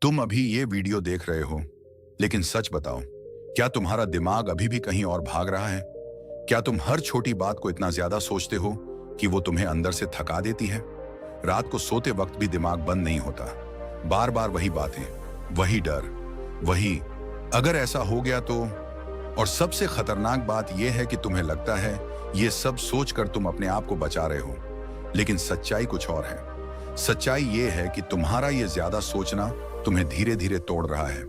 तुम अभी ये वीडियो देख रहे हो, लेकिन सच बताओ, क्या तुम्हारा दिमाग अभी भी कहीं और भाग रहा है? क्या तुम हर छोटी बात को इतना ज्यादा सोचते हो कि वो तुम्हें अंदर से थका देती है? रात को सोते वक्त भी दिमाग बंद नहीं होता, बार बार वही बातें, वही डर, वही अगर ऐसा हो गया तो। और सबसे खतरनाक बात यह है कि तुम्हें लगता है ये सब सोचकर तुम अपने आप को बचा रहे हो, लेकिन सच्चाई कुछ और है। सच्चाई ये है कि तुम्हारा ये ज्यादा सोचना तुम्हें धीरे धीरे तोड़ रहा है,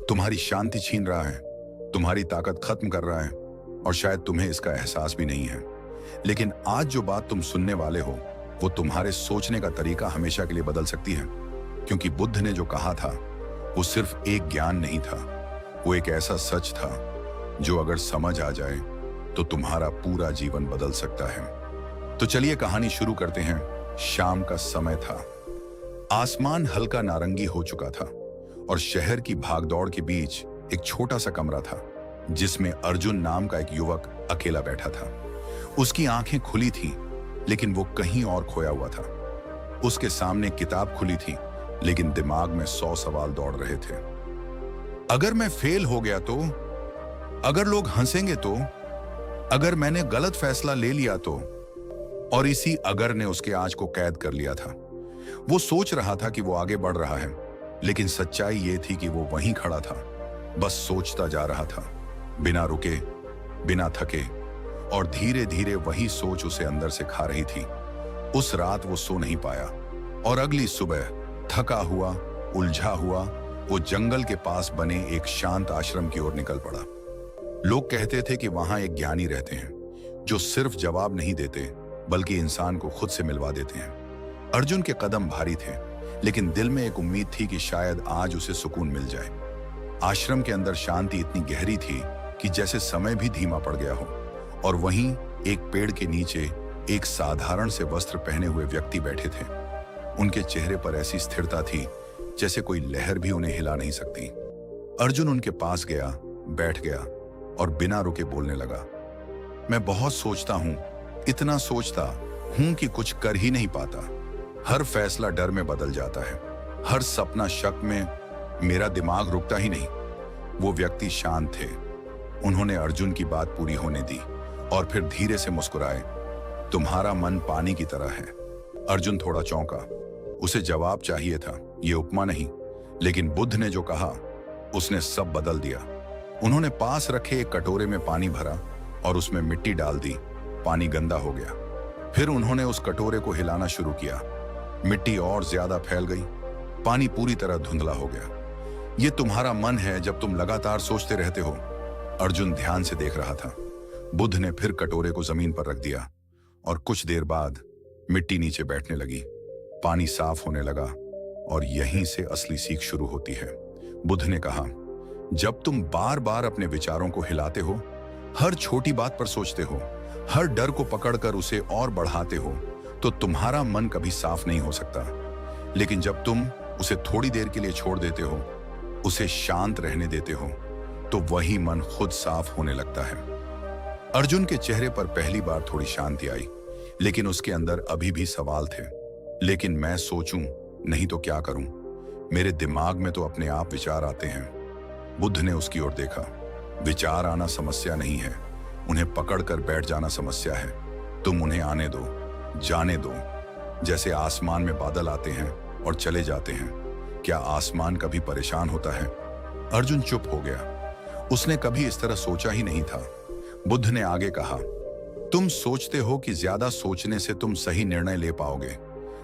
तुम्हारी शांति छीन रहा है, तुम्हारी ताकत खत्म कर रहा है, और शायद तुम्हें इसका एहसास भी नहीं है। लेकिन आज जो बात तुम सुनने वाले हो वो तुम्हारे सोचने का तरीका हमेशा के लिए बदल सकती है। क्योंकि बुद्ध ने जो कहा था वो सिर्फ एक ज्ञान नहीं था, वो एक ऐसा सच था जो अगर समझ आ जाए तो तुम्हारा पूरा जीवन बदल सकता है। तो चलिए कहानी शुरू करते हैं। शाम का समय था, आसमान हल्का नारंगी हो चुका था और शहर की भागदौड़ के बीच एक छोटा सा कमरा था जिसमें अर्जुन नाम का एक युवक अकेला बैठा था। उसकी आंखें खुली थीं, लेकिन वो कहीं और खोया हुआ था। उसके सामने किताब खुली थी, लेकिन दिमाग में 100 सवाल दौड़ रहे थे। अगर मैं फेल हो गया तो? अगर लोग हंसेंगे तो? अगर मैंने गलत फैसला ले लिया तो? और इसी अगर ने उसके आज को कैद कर लिया था। वो सोच रहा था कि वो आगे बढ़ रहा है, लेकिन सच्चाई ये थी कि वो वहीं खड़ा था, बस सोचता जा रहा था, बिना रुके, बिना थके, और धीरे धीरे वही सोच उसे अंदर से खा रही थी। उस रात वो सो नहीं पाया और अगली सुबह थका हुआ, उलझा हुआ, वो जंगल के पास बने एक शांत आश्रम की ओर निकल पड़ा। लोग कहते थे कि वहां एक ज्ञानी रहते हैं जो सिर्फ जवाब नहीं देते बल्कि इंसान को खुद से मिलवा देते हैं। अर्जुन के कदम भारी थे, लेकिन दिल में एक उम्मीद थी कि शायद आज उसे सुकून मिल जाए। आश्रम के अंदर शांति इतनी गहरी थी कि जैसे समय भी धीमा पड़ गया हो, और वहीं एक पेड़ के नीचे एक साधारण से वस्त्र पहने हुए व्यक्ति बैठे थे। उनके चेहरे पर ऐसी स्थिरता थी जैसे कोई लहर भी उन्हें हिला नहीं सकती। अर्जुन उनके पास गया, बैठ गया और बिना रुके बोलने लगा, मैं बहुत सोचता हूं, इतना सोचता हूं कि कुछ कर ही नहीं पाता। हर फैसला डर में बदल जाता है, हर सपना शक में, मेरा दिमाग रुकता ही नहीं। वो व्यक्ति शांत थे। उन्होंने अर्जुन की बात पूरी होने दी और फिर धीरे से मुस्कुराए, तुम्हारा मन पानी की तरह है। अर्जुन थोड़ा चौंका, उसे जवाब चाहिए था, ये उपमा नहीं, लेकिन बुद्ध ने जो कहा उसने सब बदल दिया। उन्होंने पास रखे एक कटोरे में पानी भरा और उसमें मिट्टी डाल दी। पानी गंदा हो गया। फिर उन्होंने उस कटोरे को हिलाना शुरू किया। मिट्टी और ज्यादा फैल गई, पानी पूरी तरह धुंधला हो गया। ये तुम्हारा मन है जब तुम लगातार सोचते रहते हो। अर्जुन ध्यान से देख रहा था। बुद्ध ने फिर कटोरे को जमीन पर रख दिया और कुछ देर बाद मिट्टी नीचे बैठने लगी, पानी साफ होने लगा, और यहीं से असली सीख शुरू होती है। बुद्ध ने कहा, जब तुम बार बार अपने विचारों को हिलाते हो, हर छोटी बात पर सोचते हो, हर डर को पकड़कर उसे और बढ़ाते हो, तो तुम्हारा मन कभी साफ नहीं हो सकता। लेकिन जब तुम उसे थोड़ी देर के लिए छोड़ देते हो, उसे शांत रहने देते हो, तो वही मन खुद साफ होने लगता है। अर्जुन के चेहरे पर पहली बार थोड़ी शांति आई, लेकिन उसके अंदर अभी भी सवाल थे। लेकिन मैं सोचूं नहीं तो क्या करूं? मेरे दिमाग में तो अपने आप विचार आते हैं। बुद्ध ने उसकी ओर देखा। विचार आना समस्या नहीं है, उन्हें पकड़कर बैठ जाना समस्या है। तुम उन्हें आने दो, जाने दो, जैसे आसमान में बादल आते हैं और चले जाते हैं। क्या आसमान कभी परेशान होता है? अर्जुन चुप हो गया। उसने कभी इस तरह सोचा ही नहीं था। बुद्ध ने आगे कहा, तुम सोचते हो कि ज्यादा सोचने से तुम सही निर्णय ले पाओगे,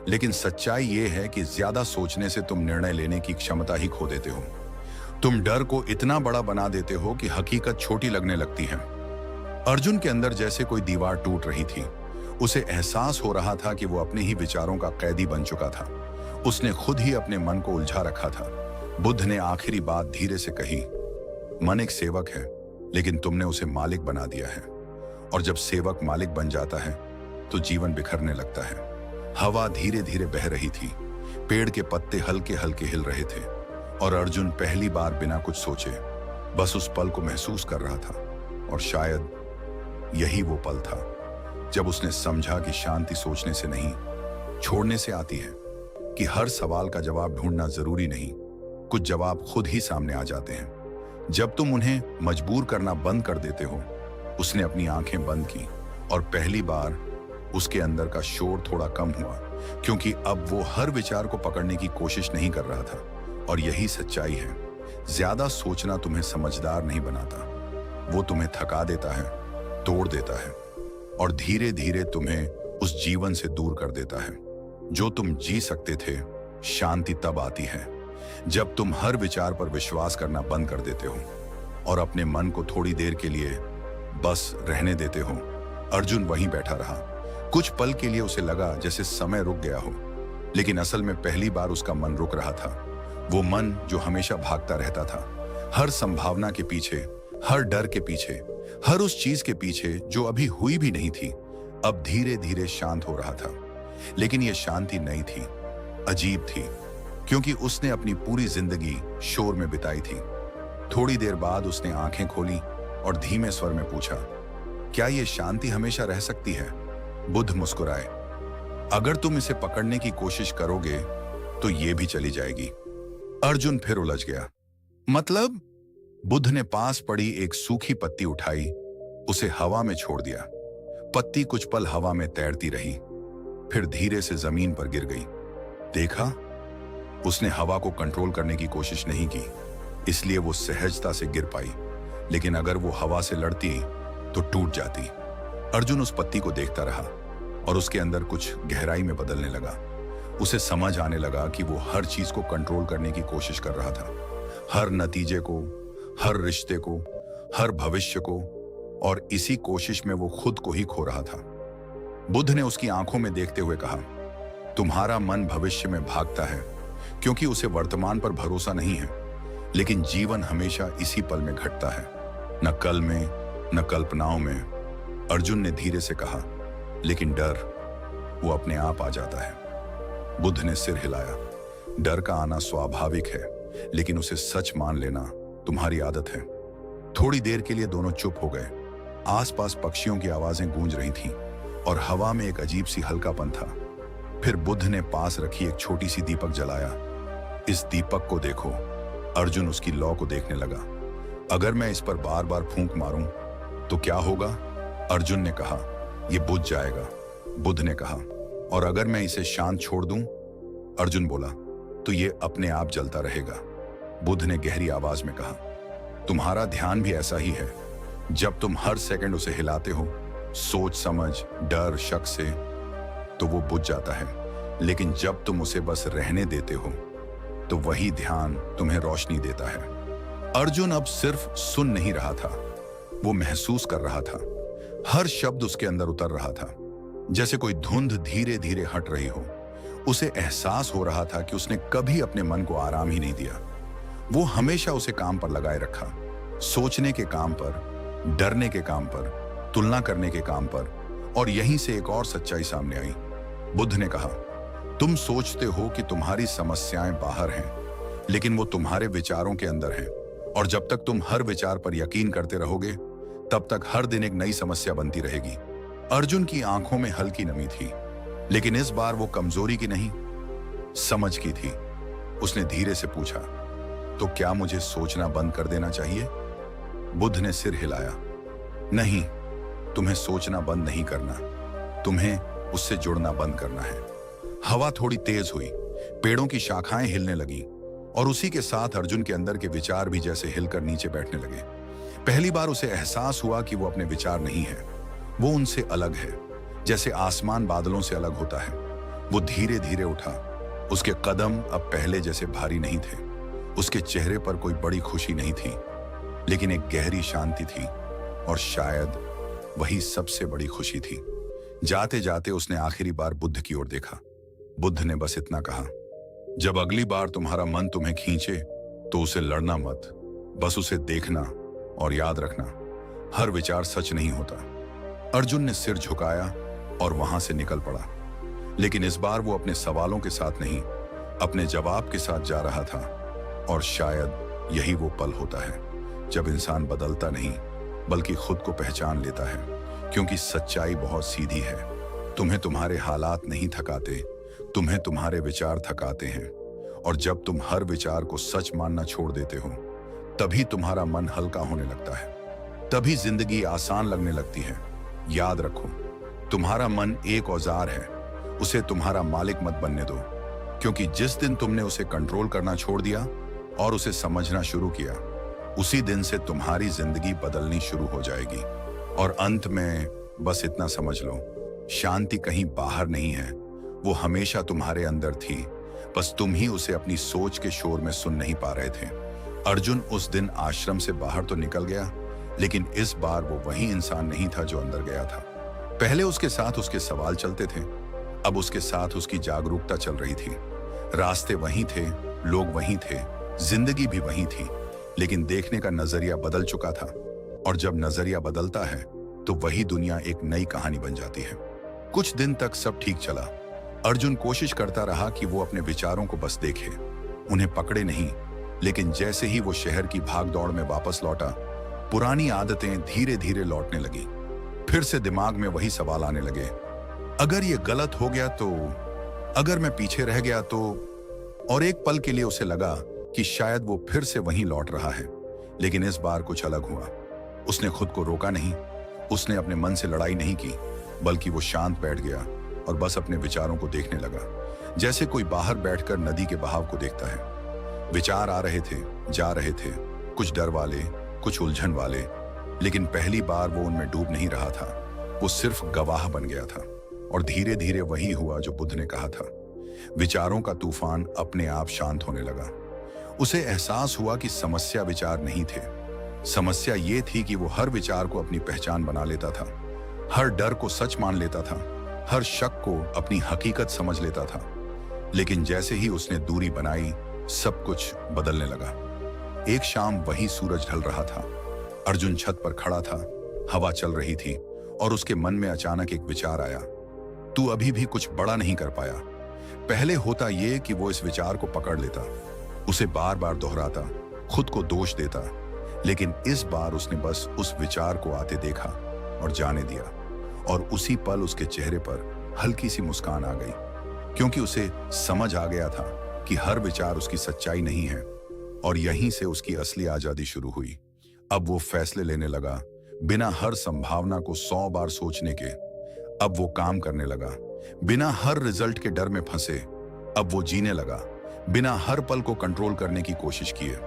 लेकिन सच्चाई यह है कि ज्यादा सोचने से तुम निर्णय लेने की क्षमता ही खो देते हो। तुम डर को इतना बड़ा बना देते हो कि हकीकत छोटी लगने लगती है। अर्जुन के अंदर जैसे कोई दीवार टूट रही थी। उसे एहसास हो रहा था कि वो अपने ही विचारों का कैदी बन चुका था। उसने खुद ही अपने मन को उलझा रखा था। बुद्ध ने आखिरी बात धीरे से कही, मन एक सेवक है, लेकिन तुमने उसे मालिक बना दिया है। और जब सेवक मालिक बन जाता है तो जीवन बिखरने लगता है। हवा धीरे धीरे बह रही थी, पेड़ के पत्ते हल्के हल्के हिल रहे थे, और अर्जुन पहली बार बिना कुछ सोचे बस उस पल को महसूस कर रहा था। और शायद यही वो पल था जब उसने समझा कि शांति सोचने से नहीं, छोड़ने से आती है, कि हर सवाल का जवाब ढूंढना जरूरी नहीं, कुछ जवाब खुद ही सामने आ जाते हैं जब तुम उन्हें मजबूर करना बंद कर देते हो। उसने अपनी आंखें बंद की और पहली बार उसके अंदर का शोर थोड़ा कम हुआ, क्योंकि अब वो हर विचार को पकड़ने की कोशिश नहीं कर रहा था। और यही सच्चाई है, ज्यादा सोचना तुम्हें समझदार नहीं बनाता, वो तुम्हें थका देता है, तोड़ देता है और धीरे धीरे तुम्हें उस जीवन से दूर कर देता है जो तुम जी सकते थे। शांति तब आती है जब तुम हर विचार पर विश्वास करना बंद कर देते हो और अपने मन को थोड़ी देर के लिए बस रहने देते हो। अर्जुन वहीं बैठा रहा। कुछ पल के लिए उसे लगा जैसे समय रुक गया हो, लेकिन असल में पहली बार उसका मन रुक रहा था। वो मन जो हमेशा भागता रहता था, हर संभावना के पीछे, हर डर के पीछे, हर उस चीज के पीछे जो अभी हुई भी नहीं थी, अब धीरे धीरे शांत हो रहा था। लेकिन यह शांति नहीं थी, अजीब थी, क्योंकि उसने अपनी पूरी जिंदगी शोर में बिताई थी। थोड़ी देर बाद उसने आंखें खोली और धीमे स्वर में पूछा, क्या यह शांति हमेशा रह सकती है? बुद्ध मुस्कुराए, अगर तुम इसे पकड़ने की कोशिश करोगे तो ये भी चली जाएगी। अर्जुन फिर उलझ गया। मतलब? बुद्ध ने पास पड़ी एक सूखी पत्ती उठाई, उसे हवा में छोड़ दिया। पत्ती कुछ पल हवा में तैरती रही, फिर धीरे से जमीन पर गिर गई। देखा? उसने हवा को कंट्रोल करने की कोशिश नहीं की, इसलिए वो सहजता से गिर पाई। लेकिन अगर वो हवा से लड़ती तो टूट जाती। अर्जुन उस पत्ती को देखता रहा और उसके अंदर कुछ गहराई में बदलने लगा। उसे समझ आने लगा कि वो हर चीज को कंट्रोल करने की कोशिश कर रहा था, हर नतीजे को, हर रिश्ते को, हर भविष्य को, और इसी कोशिश में वो खुद को ही खो रहा था। बुद्ध ने उसकी आंखों में देखते हुए कहा, तुम्हारा मन भविष्य में भागता है क्योंकि उसे वर्तमान पर भरोसा नहीं है, लेकिन जीवन हमेशा इसी पल में घटता है, न कल में, न कल्पनाओं में। अर्जुन ने धीरे से कहा, लेकिन डर, वो अपने आप आ जाता है। बुद्ध ने सिर हिलाया। डर का आना स्वाभाविक है, लेकिन उसे सच मान लेना तुम्हारी आदत है। थोड़ी देर के लिए दोनों चुप हो गए। आसपास पक्षियों की आवाजें गूंज रही थीं और हवा में एक अजीब सी हल्कापन था। फिर बुद्ध ने पास रखी एक छोटी सी दीपक जलाया। इस दीपक को देखो। अर्जुन उसकी लौ को देखने लगा। अगर मैं इस पर बार बार फूंक मारूं तो क्या होगा? अर्जुन ने कहा, यह बुझ जाएगा। बुद्ध ने कहा, और अगर मैं इसे शांत छोड़ दूं? अर्जुन बोला, तो ये अपने आप जलता रहेगा। बुद्ध ने गहरी आवाज में कहा, तुम्हारा ध्यान भी ऐसा ही है। जब तुम हर सेकंड उसे हिलाते हो, सोच समझ, डर, शक से, तो वो बुझ जाता है। लेकिन जब तुम उसे बस रहने देते हो, तो वही ध्यान तुम्हें रोशनी देता है। अर्जुन अब सिर्फ सुन नहीं रहा था, वो महसूस कर रहा था। हर शब्द उसके अंदर उतर रहा था, जैसे कोई धुंध धीरे धीरे हट रही हो। उसे एहसास हो रहा था कि उसने कभी अपने मन को आराम ही नहीं दिया। वो हमेशा उसे काम पर लगाए रखा, सोचने के काम पर, डरने के काम पर, तुलना करने के काम पर। और यहीं से एक और सच्चाई सामने आई। बुद्ध ने कहा, तुम सोचते हो कि तुम्हारी समस्याएं बाहर हैं, लेकिन वो तुम्हारे विचारों के अंदर हैं। और जब तक तुम हर विचार पर यकीन करते रहोगे, तब तक हर दिन एक नई समस्या बनती रहेगी। अर्जुन की आंखों में हल्की नमी थी, लेकिन इस बार वो कमजोरी की नहीं, समझ की थी। उसने धीरे से पूछा, तो क्या मुझे सोचना बंद कर देना चाहिए? बुद्ध ने सिर हिलाया, नहीं, तुम्हें सोचना बंद नहीं करना, तुम्हें उससे जुड़ना बंद करना है। हवा थोड़ी तेज हुई, पेड़ों की शाखाएं हिलने लगी और उसी के साथ अर्जुन के अंदर के विचार भी जैसे हिलकर नीचे बैठने लगे। पहली बार उसे एहसास हुआ कि वो अपने विचार नहीं है, वो उनसे अलग है, जैसे आसमान बादलों से अलग होता है। वो धीरे धीरे उठा। उसके कदम अब पहले जैसे भारी नहीं थे। उसके चेहरे पर कोई बड़ी खुशी नहीं थी, लेकिन एक गहरी शांति थी, और शायद वही सबसे बड़ी खुशी थी। जाते जाते उसने आखिरी बार बुद्ध की ओर देखा। बुद्ध ने बस इतना कहा, जब अगली बार तुम्हारा मन तुम्हें खींचे तो उसे लड़ना मत, बस उसे देखना और याद रखना, हर विचार सच नहीं होता। अर्जुन ने सिर झुकाया और वहां से निकल पड़ा। लेकिन इस बार वो अपने सवालों के साथ नहीं, अपने जवाब के साथ जा रहा था। और शायद यही वो पल होता है जब इंसान बदलता नहीं, बल्कि खुद को पहचान लेता है। क्योंकि सच्चाई बहुत सीधी है, तुम्हें तुम्हारे हालात नहीं थकाते, तुम्हें तुम्हारे विचार थकाते हैं। और जब तुम हर विचार को सच मानना छोड़ देते हो, तभी तुम्हारा मन हल्का होने लगता है, तभी जिंदगी आसान लगने लगती है। याद रखो, तुम्हारा मन एक औजार है, उसे तुम्हारा मालिक मत बनने दो, क्योंकि जिस दिन तुमने उसे कंट्रोल करना छोड़ दिया और उसे समझना शुरू किया, उसी दिन से तुम्हारी जिंदगी बदलनी शुरू हो जाएगी। और अंत में बस इतना समझ लो, शांति कहीं बाहर नहीं है, वो हमेशा तुम्हारे अंदर थी, बस तुम ही उसे अपनी सोच के शोर में सुन नहीं पा रहे थे। अर्जुन उस दिन आश्रम से बाहर तो निकल गया, लेकिन इस बार वो वही इंसान नहीं था जो अंदर गया था। पहले उसके साथ उसके सवाल चलते थे, अब उसके साथ उसकी जागरूकता चल रही थी। रास्ते वही थे, लोग वही थे, जिंदगी भी वही थी, लेकिन देखने का नजरिया बदल चुका था। और जब नजरिया बदलता है तो वही दुनिया एक नई कहानी बन जाती है। कुछ दिन तक सब ठीक चला। अर्जुन कोशिश करता रहा कि वो अपने विचारों को बस देखे, उन्हें पकड़े नहीं। लेकिन जैसे ही वो शहर की भागदौड़ में वापस लौटा, पुरानी आदतें धीरे धीरे लौटने लगी। फिर से दिमाग में वही सवाल आने लगे, अगर ये गलत हो गया तो, अगर मैं पीछे रह गया तो। और एक पल के लिए उसे लगा कि शायद वो फिर से वहीं लौट रहा है, लेकिन इस बार कुछ अलग हुआ। उसने खुद को रोका नहीं, उसने अपने मन से लड़ाई नहीं की, बल्कि वो शांत बैठ गया और बस अपने विचारों को देखने लगा, जैसे कोई बाहर बैठकर नदी के बहाव को देखता है। विचार आ रहे थे, जा रहे थे, कुछ डर वाले, कुछ उलझन वाले, लेकिन पहली बार वो उनमें डूब नहीं रहा था, वो सिर्फ गवाह बन गया था। और धीरे धीरे वही हुआ जो बुद्ध ने कहा था, विचारों का तूफान अपने आप शांत होने लगा। उसे एहसास हुआ कि समस्या विचार नहीं थे, समस्या ये थी कि वो हर विचार को अपनी पहचान बना लेता था, हर डर को सच मान लेता था, हर शक को अपनी हकीकत समझ लेता था। लेकिन जैसे ही उसने दूरी बनाई, सब कुछ बदलने लगा। एक शाम वही सूरज ढल रहा था, अर्जुन छत पर खड़ा था, हवा चल रही थी और उसके मन में अचानक एक विचार आया, तू अभी भी कुछ बड़ा नहीं कर पाया। पहले होता ये कि वो इस विचार को पकड़ लेता, उसे बार बार दोहराता, खुद को दोष देता, लेकिन इस बार उसने बस उस विचार को आते देखा और जाने दिया। और उसी पल उसके चेहरे पर हल्की सी मुस्कान आ गई, क्योंकि उसे समझ आ गया था कि हर विचार उसकी सच्चाई नहीं है। और यहीं से उसकी असली आजादी शुरू हुई। अब वो फैसले लेने लगा, बिना हर संभावना को 100 बार सोचने के। अब वो काम करने लगा, बिना हर रिजल्ट के डर में फंसे। अब वो जीने लगा, बिना हर पल को कंट्रोल करने की कोशिश किए।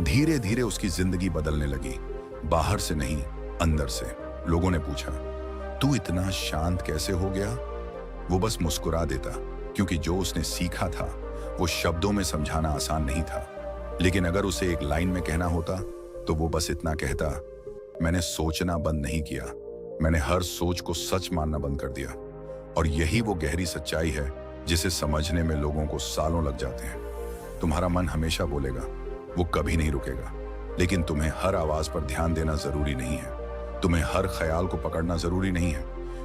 धीरे धीरे उसकी जिंदगी बदलने लगी, बाहर से नहीं, अंदर से। लोगों ने पूछा, तू इतना शांत कैसे हो गया? वो बस मुस्कुरा देता, क्योंकि जो उसने सीखा था वो शब्दों में समझाना आसान नहीं था। लेकिन अगर उसे एक लाइन में कहना होता तो वो बस इतना कहता, मैंने सोचना बंद नहीं किया, मैंने हर सोच को सच मानना बंद कर दिया। और यही वो गहरी सच्चाई है जिसे समझने में लोगों को सालों लग जाते हैं। तुम्हारा मन हमेशा बोलेगा, वो कभी नहीं रुकेगा, लेकिन तुम्हें हर आवाज पर ध्यान देना जरूरी नहीं है, तुम्हें हर ख्याल को पकड़ना जरूरी नहीं है,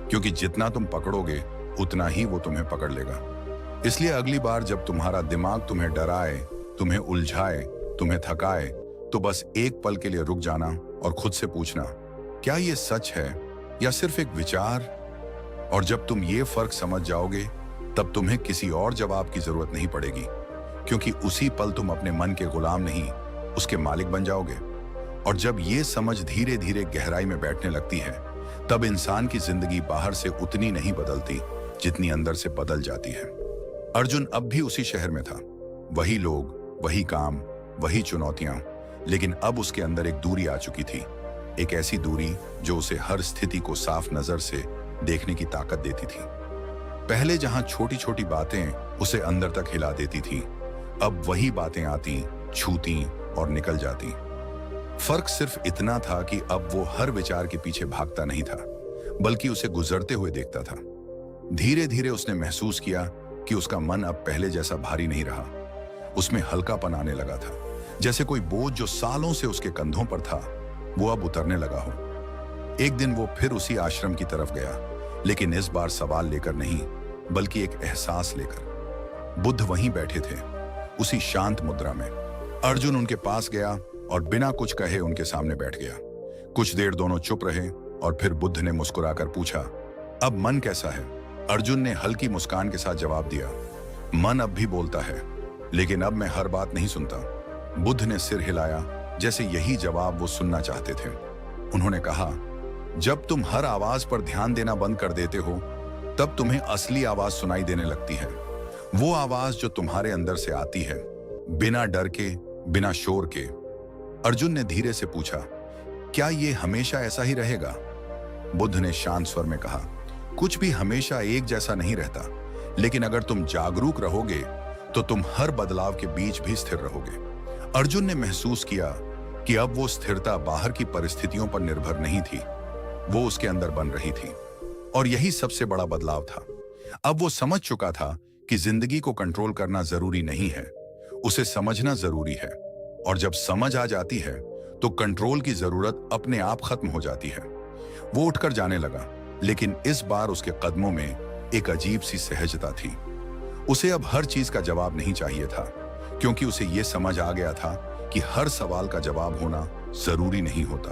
क्योंकि जितना तुम पकड़ोगे उतना ही वो तुम्हें पकड़ लेगा। इसलिए अगली बार जब तुम्हारा दिमाग तुम्हें डराए, तुम्हें उलझाए, तुम्हें थकाए, तो बस एक पल के लिए रुक जाना और खुद से पूछना, क्या ये सच है या सिर्फ एक विचार? और जब तुम ये फर्क समझ जाओगे, तब तुम्हें किसी और जवाब की जरूरत नहीं पड़ेगी, क्योंकि उसी पल तुम अपने मन के गुलाम नहीं, उसके मालिक बन जाओगे। और जब ये समझ धीरे धीरे गहराई में बैठने लगती है, तब इंसान की जिंदगी बाहर से उतनी नहीं बदलती जितनी अंदर से बदल जाती है। अर्जुन अब भी उसी शहर में था, वही लोग, वही काम, वही चुनौतियां, लेकिन अब उसके अंदर एक दूरी आ चुकी थी, एक ऐसी दूरी जो उसे हर स्थिति को साफ नजर से देखने की ताकत देती थी। पहले जहां छोटी छोटी बातें उसे अंदर तक हिला देती थी, अब वही बातें आती, छूती और निकल जाती। फर्क सिर्फ इतना था कि अब वो हर विचार के पीछे भागता नहीं था, बल्कि उसे गुजरते हुए देखता था। धीरे धीरे उसने महसूस किया कि उसका मन अब पहले जैसा भारी नहीं रहा, उसमें हल्कापन आने लगा था, जैसे कोई बोझ जो सालों से उसके कंधों पर था वो अब उतरने लगा हो। एक दिन वो फिर उसी आश्रम की तरफ गया, लेकिन इस बार सवाल लेकर नहीं, बल्कि एक एहसास लेकर। बुद्ध वहीं बैठे थे, उसी शांत मुद्रा में। अर्जुन उनके पास गया और बिना कुछ कहे उनके सामने बैठ गया। कुछ देर दोनों चुप रहे और फिर बुद्ध ने मुस्कुराकर पूछा, अब मन कैसा है? अर्जुन ने हल्की मुस्कान के साथ जवाब दिया, मन अब भी बोलता है, लेकिन अब मैं हर बात नहीं सुनता। बुद्ध ने सिर हिलाया, जैसे यही जवाब वो सुनना चाहते थे। उन्होंने कहा, जब तुम हर आवाज पर ध्यान देना बंद कर देते हो, तब तुम्हें असली आवाज सुनाई देने लगती है। वो आवाज जो तुम्हारे अंदर से आती है, बिना डर के, बिना शोर के। अर्जुन ने धीरे से पूछा, क्या ये हमेशा ऐसा ही रहेगा? बुद्ध ने शांत स्वर में कहा, कुछ भी हमेशा एक जैसा नहीं रहता, लेकिन अगर तुम जागरूक रहोगे तो तुम हर बदलाव के बीच भी स्थिर रहोगे। अर्जुन ने महसूस किया कि अब वो स्थिरता बाहर की परिस्थितियों पर निर्भर नहीं थी, वो उसके अंदर बन रही थी। और यही सबसे बड़ा बदलाव था। अब वो समझ चुका था कि जिंदगी को कंट्रोल करना जरूरी नहीं है, उसे समझना जरूरी है। और जब समझ आ जाती है तो कंट्रोल की जरूरत अपने आप खत्म हो जाती है। वो उठकर जाने लगा, लेकिन इस बार उसके कदमों में एक अजीब सी सहजता थी। उसे अब हर चीज का जवाब नहीं चाहिए था, क्योंकि उसे यह समझ आ गया था कि हर सवाल का जवाब होना जरूरी नहीं होता।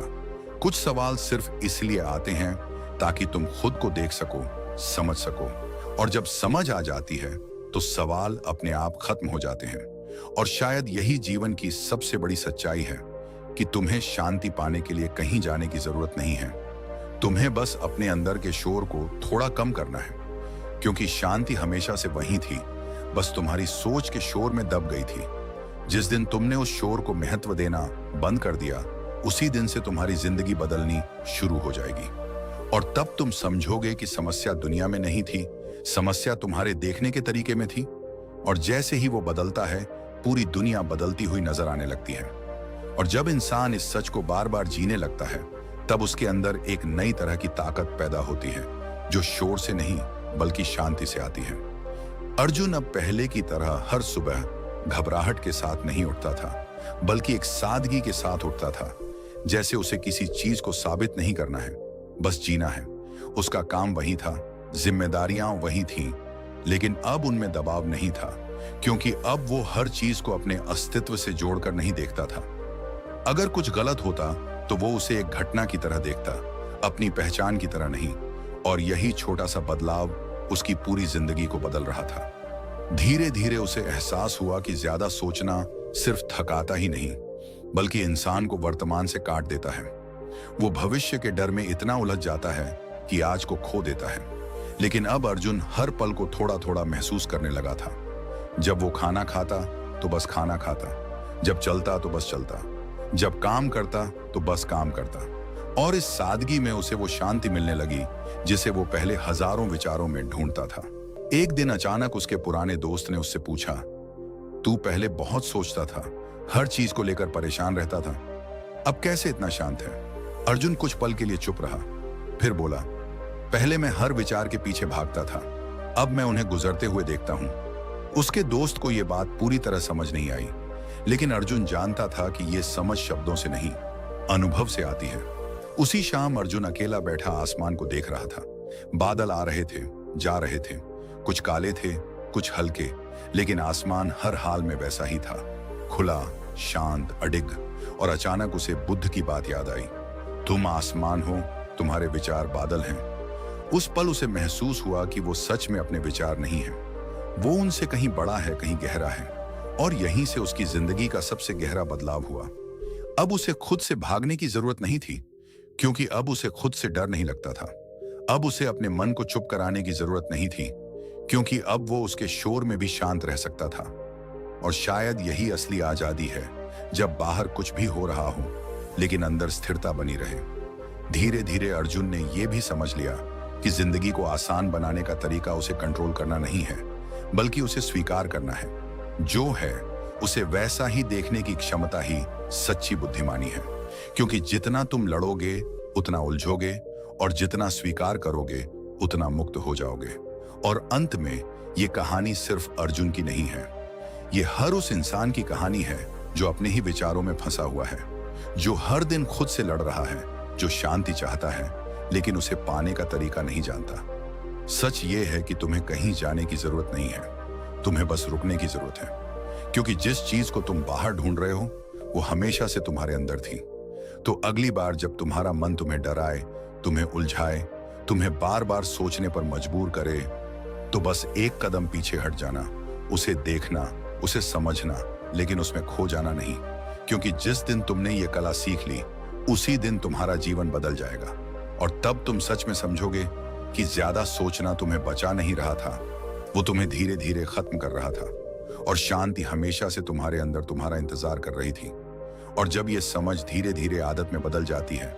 कुछ सवाल सिर्फ इसलिए आते हैं ताकि तुम खुद को देख सको, समझ सको। और जब समझ आ जाती है तो सवाल अपने आप खत्म हो जाते हैं। और शायद यही जीवन की सबसे बड़ी सच्चाई है कि तुम्हें शांति पाने के लिए कहीं जाने की जरूरत नहीं है। तुम्हें बस अपने अंदर के शोर को थोड़ा कम करना है, क्योंकि शांति हमेशा से वहीं थी, बस तुम्हारी सोच के शोर में दब गई थी। जिस दिन तुमने उस शोर को महत्व देना बंद कर दिया, उसी दिन से तुम्हारी जिंदगी बदलनी शुरू हो जाएगी। और तब तुम समझोगे कि समस्या दुनिया में नहीं थी, समस्या तुम्हारे देखने के तरीके में थी। और जैसे ही वो बदलता है, पूरी दुनिया बदलती हुई नजर आने लगती है। और जब इंसान इस सच को बार बार जीने लगता है, तब उसके अंदर एक नई तरह की ताकत पैदा होती है, जो शोर से नहीं बल्कि शांति से आती है। अर्जुन अब पहले की तरह हर सुबह घबराहट के साथ नहीं उठता था, बल्कि एक सादगी के साथ उठता था, जैसे उसे किसी चीज को साबित नहीं करना है, बस जीना है। उसका काम वही था, जिम्मेदारियां वही थीं, लेकिन अब उनमें दबाव नहीं था, क्योंकि अब वो हर चीज को अपने अस्तित्व से जोड़कर नहीं देखता था। अगर कुछ गलत होता तो वो उसे एक घटना की तरह देखता, अपनी पहचान की तरह नहीं। और यही छोटा सा बदलाव उसकी पूरी जिंदगी को बदल रहा था। धीरे धीरे उसे एहसास हुआ कि ज्यादा सोचना सिर्फ थकाता ही नहीं, बल्कि इंसान को वर्तमान से काट देता है। वो भविष्य के डर में इतना उलझ जाता है कि आज को खो देता है। लेकिन अब अर्जुन हर पल को थोड़ा थोड़ा महसूस करने लगा था। जब वो खाना खाता तो बस खाना खाता, जब चलता तो बस चलता, जब काम करता तो बस काम करता। और इस सादगी में उसे वो शांति मिलने लगी जिसे वो पहले हजारों विचारों में ढूंढता था। एक दिन अचानक उसके पुराने दोस्त ने उससे पूछा, तू पहले बहुत सोचता था, हर चीज को लेकर परेशान रहता था, अब कैसे इतना शांत है? अर्जुन कुछ पल के लिए चुप रहा, फिर बोला, पहले मैं हर विचार के पीछे भागता था, अब मैं उन्हें गुजरते हुए देखता हूं। उसके दोस्त को यह बात पूरी तरह समझ नहीं आई, लेकिन अर्जुन जानता था कि यह समझ शब्दों से नहीं, अनुभव से आती है। उसी शाम अर्जुन अकेला बैठा आसमान को देख रहा था। बादल आ रहे थे, जा रहे थे, कुछ काले थे, कुछ हल्के, लेकिन आसमान हर हाल में वैसा ही था, खुला, शांत, अडिग। और अचानक उसे बुद्ध की बात याद आई, तुम आसमान हो, तुम्हारे विचार बादल हैं। उस पल उसे महसूस हुआ कि वो सच में अपने विचार नहीं है, वो उनसे कहीं बड़ा है, कहीं गहरा है। और यहीं से उसकी जिंदगी का सबसे गहरा बदलाव हुआ। अब उसे खुद से भागने की जरूरत नहीं थी, क्योंकि अब उसे खुद से डर नहीं लगता था। अब उसे अपने मन को चुप कराने की जरूरत नहीं थी, क्योंकि अब वो उसके शोर में भी शांत रह सकता था। और शायद यही असली आजादी है, जब बाहर कुछ भी हो रहा हो लेकिन अंदर स्थिरता बनी रहे। धीरे धीरे अर्जुन ने यह भी समझ लिया कि जिंदगी को आसान बनाने का तरीका उसे कंट्रोल करना नहीं है, बल्कि उसे स्वीकार करना है। जो है उसे वैसा ही देखने की क्षमता ही सच्ची बुद्धिमानी है, क्योंकि जितना तुम लड़ोगे उतना उलझोगे, और जितना स्वीकार करोगे उतना मुक्त हो जाओगे। और अंत में ये कहानी सिर्फ अर्जुन की नहीं है, ये हर उस इंसान की कहानी है जो अपने ही विचारों में फंसा हुआ है, जो हर दिन खुद से लड़ रहा है, जो शांति चाहता है लेकिन उसे पाने का तरीका नहीं जानता। सच ये है कि तुम्हें कहीं जाने की जरूरत नहीं है, तुम्हें बस रुकने की जरूरत है, क्योंकि जिस चीज को तुम बाहर ढूंढ रहे हो वो हमेशा से तुम्हारे अंदर थी। तो अगली बार जब तुम्हारा मन तुम्हें डराए, तुम्हें उलझाए, तुम्हें बार बार सोचने पर मजबूर करे, तो बस एक कदम पीछे हट जाना, उसे देखना, उसे समझना, लेकिन उसमें खो जाना नहीं, क्योंकि जिस दिन तुमने ये कला सीख ली उसी दिन तुम्हारा जीवन बदल जाएगा। और तब तुम सच में समझोगे कि ज्यादा सोचना तुम्हें बचा नहीं रहा था, वो तुम्हें धीरे धीरे खत्म कर रहा था, और शांति हमेशा से तुम्हारे अंदर तुम्हारा इंतजार कर रही थी। और जब ये समझ धीरे धीरे आदत में बदल जाती है,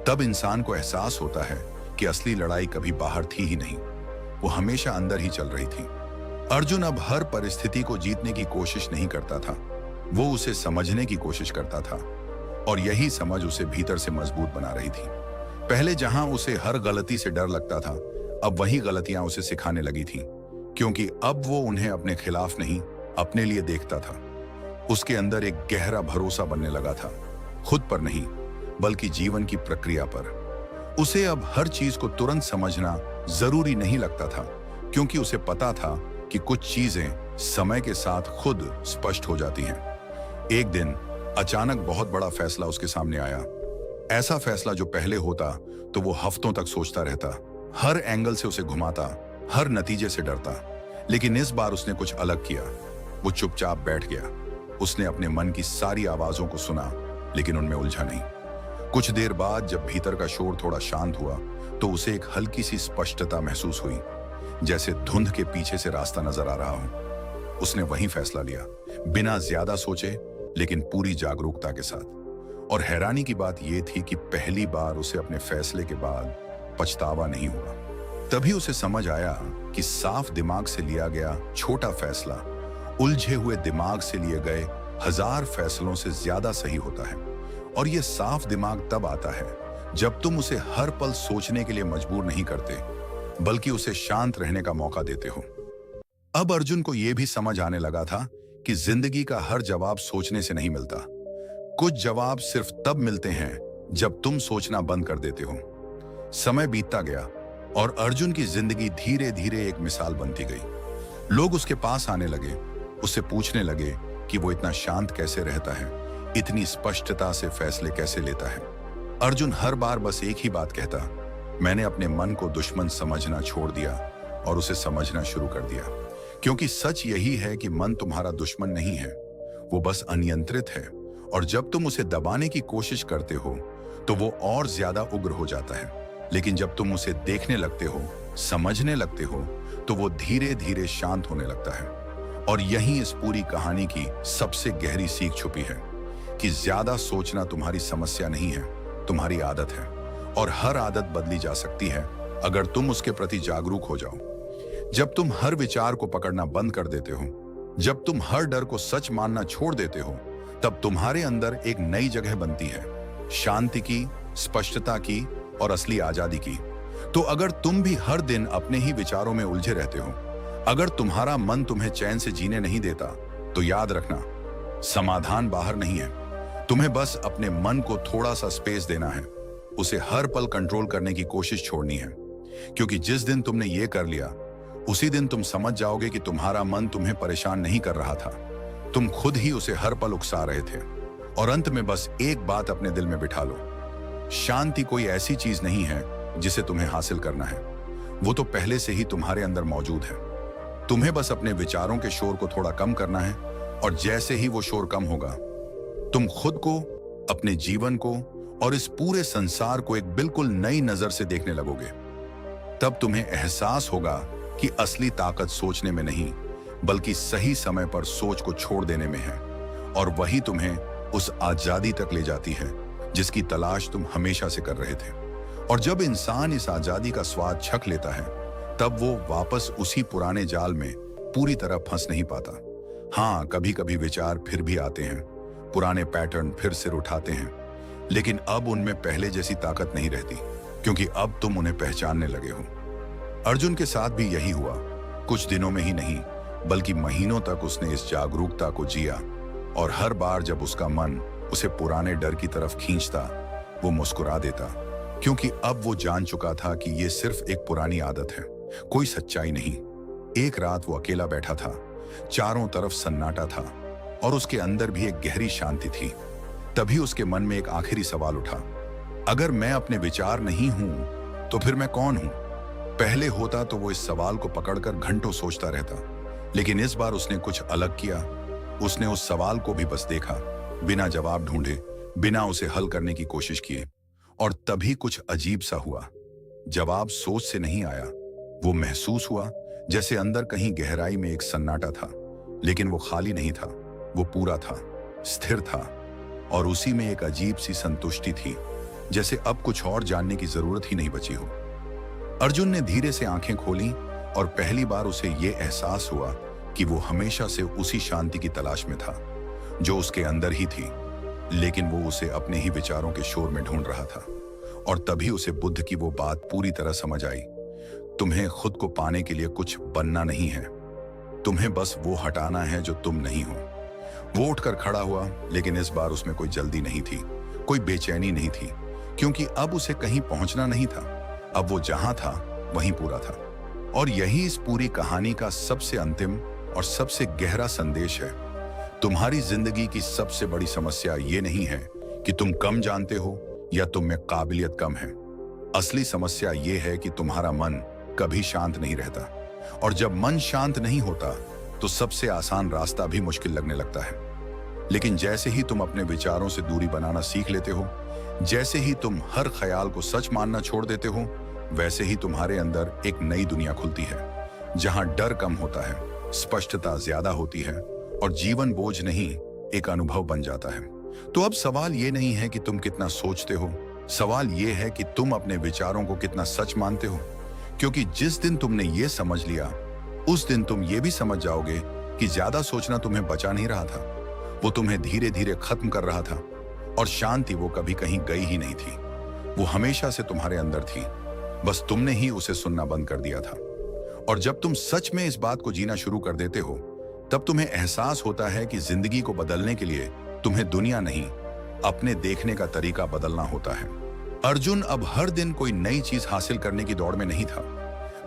तब इंसान को एहसास होता है कि असली लड़ाई कभी बाहर थी ही नहीं, वो हमेशा अंदर ही चल रही थी। अर्जुन अब हर परिस्थिति को जीतने की कोशिश नहीं करता था, वो उसे समझने की कोशिश करता था, और यही समझ उसे भीतर से मजबूत बना रही थी। पहले जहां उसे हर गलती से डर लगता था, अब वही गलतियां उसे सिखाने लगी थी, क्योंकि अब वो उन्हें अपने खिलाफ नहीं, अपने लिए देखता था। उसके अंदर एक गहरा भरोसा बनने लगा था, खुद पर नहीं बल्कि जीवन की प्रक्रिया पर। उसे अब हर चीज को तुरंत समझना जरूरी नहीं लगता था, क्योंकि उसे पता था कि कुछ चीजें समय के साथ खुद स्पष्ट हो जाती हैं। एक दिन अचानक बहुत बड़ा फैसला उसके सामने आया, ऐसा फैसला जो पहले होता तो वो हफ्तों तक सोचता रहता, हर एंगल से उसे घुमाता, हर नतीजे से डरता। लेकिन इस बार उसने कुछ अलग किया। वो चुपचाप बैठ गया, उसने अपने मन की सारी आवाजों को सुना, लेकिन उनमें उलझा नहीं। कुछ देर बाद जब भीतर का शोर थोड़ा शांत हुआ, तो उसे एक हल्की सी स्पष्टता महसूस हुई, जैसे धुंध के पीछे से रास्ता नजर आ रहा हो। उसने वही फैसला लिया, बिना ज्यादा सोचे, लेकिन पूरी जागरूकता के साथ। और हैरानी की बात यह थी कि पहली बार उसे अपने फैसले के बाद पछतावा नहीं हुआ। तभी उसे समझ आया कि साफ दिमाग से लिया गया छोटा फैसला उलझे हुए दिमाग से लिए गए 1000 फैसलों से ज्यादा सही होता है। और यह साफ दिमाग तब आता है जब तुम उसे हर पल सोचने के लिए मजबूर नहीं करते, बल्कि उसे शांत रहने का मौका देते हो। अब अर्जुन को यह भी समझ आने लगा था कि जिंदगी का हर जवाब सोचने से नहीं मिलता। कुछ जवाब सिर्फ तब मिलते हैं जब तुम सोचना बंद कर देते हो। समय बीतता गया और अर्जुन की जिंदगी धीरे धीरे एक मिसाल बनती गई। लोग उसके पास आने लगे, उससे पूछने लगे कि वो इतना शांत कैसे रहता है, इतनी स्पष्टता से फैसले कैसे लेता है। अर्जुन हर बार बस एक ही बात कहता, मैंने अपने मन को दुश्मन समझना छोड़ दिया और उसे समझना शुरू कर दिया। क्योंकि सच यही है कि मन तुम्हारा दुश्मन नहीं है, वो बस अनियंत्रित है, और जब तुम उसे दबाने की कोशिश करते हो तो वो और ज्यादा उग्र हो जाता है। लेकिन जब तुम उसे देखने लगते हो, समझने लगते हो, तो वो धीरे धीरे शांत होने लगता है। और यही इस पूरी कहानी की सबसे गहरी सीख छुपी है कि ज्यादा सोचना तुम्हारी समस्या नहीं है, तुम्हारी आदत है। और हर आदत बदली जा सकती है अगर तुम उसके प्रति जागरूक हो जाओ। जब तुम हर विचार को पकड़ना बंद कर देते हो, जब तुम हर डर को सच मानना छोड़ देते हो, तब तुम्हारे अंदर एक नई जगह बनती है, शांति की, स्पष्टता की और असली आजादी की। तो अगर तुम भी हर दिन अपने ही विचारों में उलझे रहते हो, अगर तुम्हारा मन तुम्हें चैन से जीने नहीं देता, तो याद रखना, समाधान बाहर नहीं है। तुम्हें बस अपने मन को थोड़ा सा स्पेस देना है, उसे हर पल कंट्रोल करने की कोशिश छोड़नी है। क्योंकि जिस दिन तुमने ये कर लिया, उसी दिन तुम समझ जाओगे कि तुम्हारा मन तुम्हें परेशान नहीं कर रहा था, तुम खुद ही उसे हर पल उकसा रहे थे। और अंत में बस एक बात अपने दिल में बिठा लो, शांति कोई ऐसी चीज नहीं है जिसे तुम्हें हासिल करना है, वो तो पहले से ही तुम्हारे अंदर मौजूद है। तुम्हें बस अपने विचारों के शोर को थोड़ा कम करना है, और जैसे ही वो शोर कम होगा, तुम खुद को, अपने जीवन को और इस पूरे संसार को एक बिल्कुल नई नजर से देखने लगोगे। तब तुम्हें एहसास होगा कि असली ताकत सोचने में नहीं, बल्कि सही समय पर सोच को छोड़ देने में है। और वही तुम्हें उस आजादी तक ले जाती है जिसकी तलाश तुम हमेशा से कर रहे थे। और जब इंसान इस आजादी का स्वाद चख लेता है, तब वो वापस उसी पुराने जाल में पूरी तरह फंस नहीं पाता। हाँ, कभी कभी विचार फिर भी आते हैं, पुराने पैटर्न फिर सिर उठाते हैं, लेकिन अब उनमें पहले जैसी ताकत नहीं रहती, क्योंकि अब तुम उन्हें पहचानने लगे हो। अर्जुन के साथ भी यही हुआ। कुछ दिनों में ही नहीं, बल्कि महीनों तक उसने इस जागरूकता को जिया, और हर बार जब उसका मन उसे पुराने डर की तरफ खींचता, वो मुस्कुरा देता, क्योंकि अब वो जान चुका था कि ये सिर्फ एक पुरानी आदत है, कोई सच्चाई नहीं। एक रात वो अकेला बैठा था, चारों तरफ सन्नाटा था और उसके अंदर भी एक गहरी शांति थी। तभी उसके मन में एक आखिरी सवाल उठा, अगर मैं अपने विचार नहीं हूं तो फिर मैं कौन हूं? पहले होता तो वो इस सवाल को पकड़कर घंटों सोचता रहता, लेकिन इस बार उसने कुछ अलग किया। उसने उस सवाल को भी बस देखा, बिना जवाब ढूंढे, बिना उसे हल करने की कोशिश किए। और तभी कुछ अजीब सा हुआ। जवाब सोच से नहीं आया, वो महसूस हुआ, जैसे अंदर कहीं गहराई में एक सन्नाटा था। लेकिन वो खाली नहीं था, वो पूरा था, स्थिर था, और उसी में एक अजीब सी संतुष्टि थी, जैसे अब कुछ और जानने की जरूरत ही नहीं बची हो। अर्जुन ने धीरे से आंखें खोली और पहली बार उसे ये एहसास हुआ कि वो हमेशा से उसी शांति की तलाश में था जो उसके अंदर ही थी, लेकिन वो उसे अपने ही विचारों के शोर में ढूंढ रहा था। और तभी उसे बुद्ध की वो बात पूरी तरह समझ आई, तुम्हें खुद को पाने के लिए कुछ बनना नहीं है, तुम्हें बस वो हटाना है जो तुम नहीं हो। वो उठकर खड़ा हुआ, लेकिन इस बार उसमें कोई जल्दी नहीं थी, कोई बेचैनी नहीं थी, क्योंकि अब उसे कहीं पहुंचना नहीं था। अब वो जहां था वहीं पूरा था। और यही इस पूरी कहानी का सबसे अंतिम और सबसे गहरा संदेश है। तुम्हारी जिंदगी की सबसे बड़ी समस्या ये नहीं है कि तुम कम जानते हो या तुम में काबिलियत कम है। असली समस्या ये है कि तुम्हारा मन कभी शांत नहीं रहता, और जब मन शांत नहीं होता तो सबसे आसान रास्ता भी मुश्किल लगने लगता है। लेकिन जैसे ही तुम अपने विचारों से दूरी बनाना सीख लेते हो, जैसे ही तुम हर ख्याल को सच मानना छोड़ देते हो, वैसे ही तुम्हारे अंदर एक नई दुनिया खुलती है, जहां डर कम होता है, स्पष्टता ज्यादा होती है, और जीवन बोझ नहीं, एक अनुभव बन जाता है। तो अब सवाल ये नहीं है कि तुम कितना सोचते हो, सवाल ये है कि तुम अपने विचारों को कितना सच मानते हो। क्योंकि जिस दिन तुमने ये समझ लिया, उस दिन तुम ये भी समझ जाओगे कि ज्यादा सोचना तुम्हें बचा नहीं रहा था, वो तुम्हें धीरे धीरे खत्म कर रहा था। और शांति वो कभी कहीं गई ही नहीं थी, वो हमेशा से तुम्हारे अंदर थी, बस तुमने ही उसे सुनना बंद कर दिया था। और जब तुम सच में इस बात को जीना शुरू कर देते हो, तब तुम्हें एहसास होता है कि जिंदगी को बदलने के लिए तुम्हें दुनिया नहीं, अपने देखने का तरीका बदलना होता है। अर्जुन अब हर दिन कोई नई चीज हासिल करने की दौड़ में नहीं था,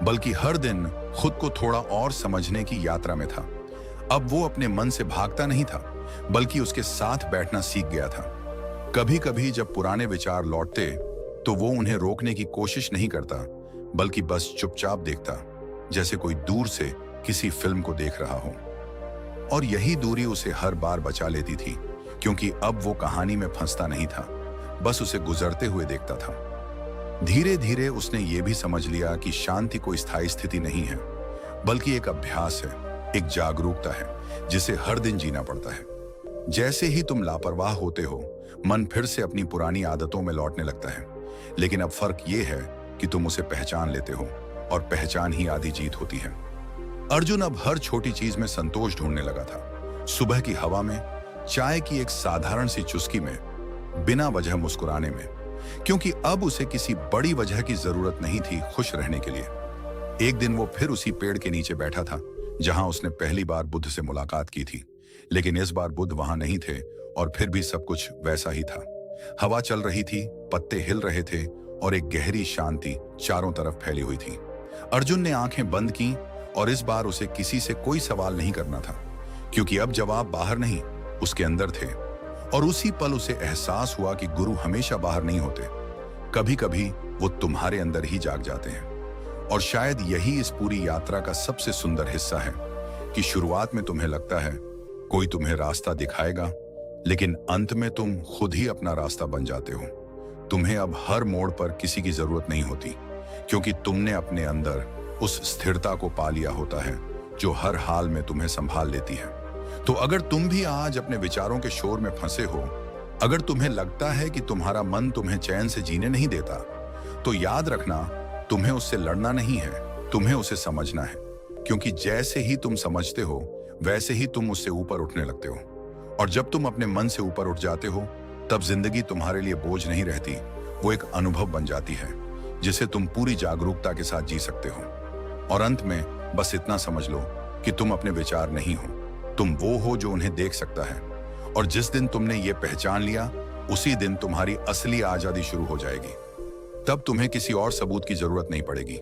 बल्कि हर दिन खुद को थोड़ा और समझने की यात्रा में था। अब वो अपने मन से भागता नहीं था, बल्कि उसके साथ बैठना सीख गया था। कभी कभी जब पुराने विचार लौटते तो वो उन्हें रोकने की कोशिश नहीं करता, बल्कि बस चुपचाप देखता, जैसे कोई दूर से किसी फिल्म को देख रहा हो। और यही दूरी उसे हर बार बचा लेती थी, क्योंकि अब वो कहानी में फंसता नहीं था, बस उसे गुजरते हुए देखता था। धीरे धीरे उसने ये भी समझ लिया कि शांति कोई स्थायी स्थिति नहीं है, बल्कि एक अभ्यास है, एक जागरूकता है, जिसे हर दिन जीना पड़ता है। जैसे ही तुम लापरवाह होते हो, मन फिर से अपनी पुरानी आदतों में लौटने लगता है। लेकिन अब फर्क ये है कि तुम उसे पहचान लेते हो, और पहचान ही आधी जीत होती है। अर्जुन अब हर छोटी चीज में संतोष ढूंढने लगा था। सुबह की हवा में, चाय की एक साधारण सी चुस्की में, बिना वजह मुस्कुराने में, क्योंकि अब उसे किसी बड़ी वजह की जरूरत नहीं थी खुश रहने के लिए। एक दिन वो फिर उसी पेड़ के नीचे बैठा था जहां उसने पहली बार बुद्ध से मुलाकात की थी। लेकिन इस बार बुद्ध वहां नहीं थे, और फिर भी सब कुछ वैसा ही था। हवा चल रही थी, पत्ते हिल रहे थे, और एक गहरी शांति चारों तरफ फैली हुई थी। अर्जुन ने आंखें बंद की, और इस बार उसे किसी से कोई सवाल नहीं करना था, क्योंकि अब जवाब बाहर नहीं, उसके अंदर थे। और उसी पल उसे एहसास हुआ कि गुरु हमेशा बाहर नहीं होते, कभी कभी वो तुम्हारे अंदर ही जाग जाते हैं। और शायद यही इस पूरी यात्रा का सबसे सुंदर हिस्सा है, कि शुरुआत में तुम्हें लगता है कोई तुम्हें रास्ता दिखाएगा, लेकिन अंत में तुम खुद ही अपना रास्ता बन जाते हो। तुम्हें अब हर मोड़ पर किसी की जरूरत नहीं होती, क्योंकि तुमने अपने अंदर उस स्थिरता को पा लिया होता है जो हर हाल में तुम्हें संभाल लेती है। तो अगर तुम भी आज अपने विचारों के शोर में फंसे हो, अगर तुम्हें लगता है कि तुम्हारा मन तुम्हें चैन से जीने नहीं देता, तो याद रखना, तुम्हें उससे लड़ना नहीं है, तुम्हें उसे समझना है। क्योंकि जैसे ही तुम समझते हो, वैसे ही तुम उससे ऊपर उठने लगते हो। और जब तुम अपने मन से ऊपर उठ जाते हो, तब जिंदगी तुम्हारे लिए बोझ नहीं रहती, वो एक अनुभव बन जाती है, जिसे तुम पूरी जागरूकता के साथ जी सकते हो। और अंत में बस इतना समझ लो कि तुम अपने विचार नहीं हो, तुम वो हो जो उन्हें देख सकता है। और जिस दिन तुमने ये पहचान लिया, उसी दिन तुम्हारी असली आजादी शुरू हो जाएगी। तब तुम्हें किसी और सबूत की जरूरत नहीं पड़ेगी,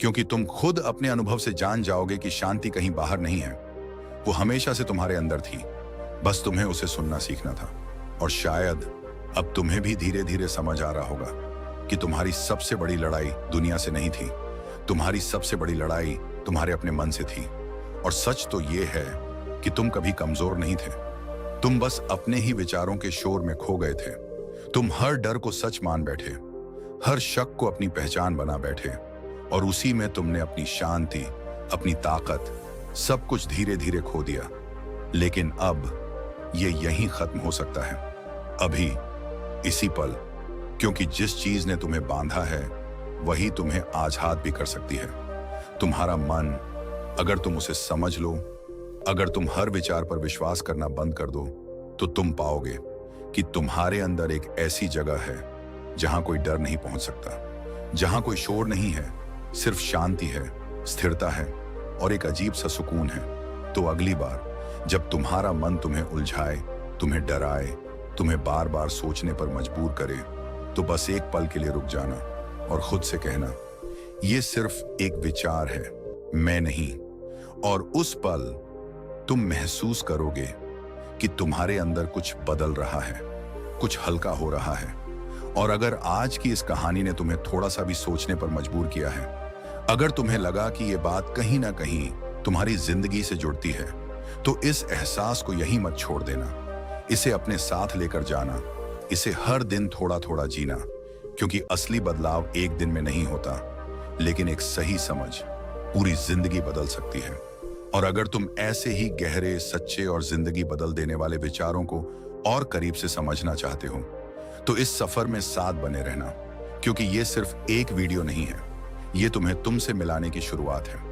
क्योंकि तुम खुद अपने अनुभव से जान जाओगे कि शांति कहीं बाहर नहीं है, वो हमेशा से तुम्हारे अंदर थी, बस तुम्हें उसे सुनना सीखना था। और शायद अब तुम्हें भी धीरे धीरे समझ आ रहा होगा कि तुम्हारी सबसे बड़ी लड़ाई दुनिया से नहीं थी, तुम्हारी सबसे बड़ी लड़ाई तुम्हारे अपने मन से थी। और सच तो ये है कि तुम कभी कमजोर नहीं थे। तुम बस अपने ही विचारों के शोर में खो गए थे। तुम हर डर को सच मान बैठे, हर शक को अपनी पहचान बना बैठे, और उसी में तुमने अपनी शांति, अपनी ताकत, सब कुछ धीरे धीरे खो दिया। लेकिन अब ये यहीं खत्म हो सकता है, अभी, इसी पल, क्योंकि जिस चीज ने तुम्हें बांधा है वही तुम्हें आजाद भी कर सकती है। तुम्हारा मन, अगर तुम उसे समझ लो, अगर तुम हर विचार पर विश्वास करना बंद कर दो, तो तुम पाओगे कि तुम्हारे अंदर एक ऐसी जगह है जहां कोई डर नहीं पहुंच सकता, जहां कोई शोर नहीं है, सिर्फ शांति है, स्थिरता है और एक अजीब सा सुकून है। तो अगली बार जब तुम्हारा मन तुम्हें उलझाए, तुम्हें डराए, तुम्हें बार बार सोचने पर मजबूर करे, तो बस एक पल के लिए रुक जाना और खुद से कहना, ये सिर्फ एक विचार है, मैं नहीं। और उस पल तुम महसूस करोगे कि तुम्हारे अंदर कुछ बदल रहा है, कुछ हल्का हो रहा है। और अगर आज की इस कहानी ने तुम्हें थोड़ा सा भी सोचने पर मजबूर किया है, अगर तुम्हें लगा कि ये बात कहीं ना कहीं तुम्हारी जिंदगी से जुड़ती है, तो इस एहसास को यहीं मत छोड़ देना। इसे अपने साथ लेकर जाना, इसे हर दिन थोड़ा थोड़ा जीना, क्योंकि असली बदलाव एक दिन में नहीं होता, लेकिन एक सही समझ पूरी जिंदगी बदल सकती है। और अगर तुम ऐसे ही गहरे, सच्चे और जिंदगी बदल देने वाले विचारों को और करीब से समझना चाहते हो, तो इस सफर में साथ बने रहना, क्योंकि ये सिर्फ एक वीडियो नहीं है, ये तुम्हें तुमसे मिलाने की शुरुआत है।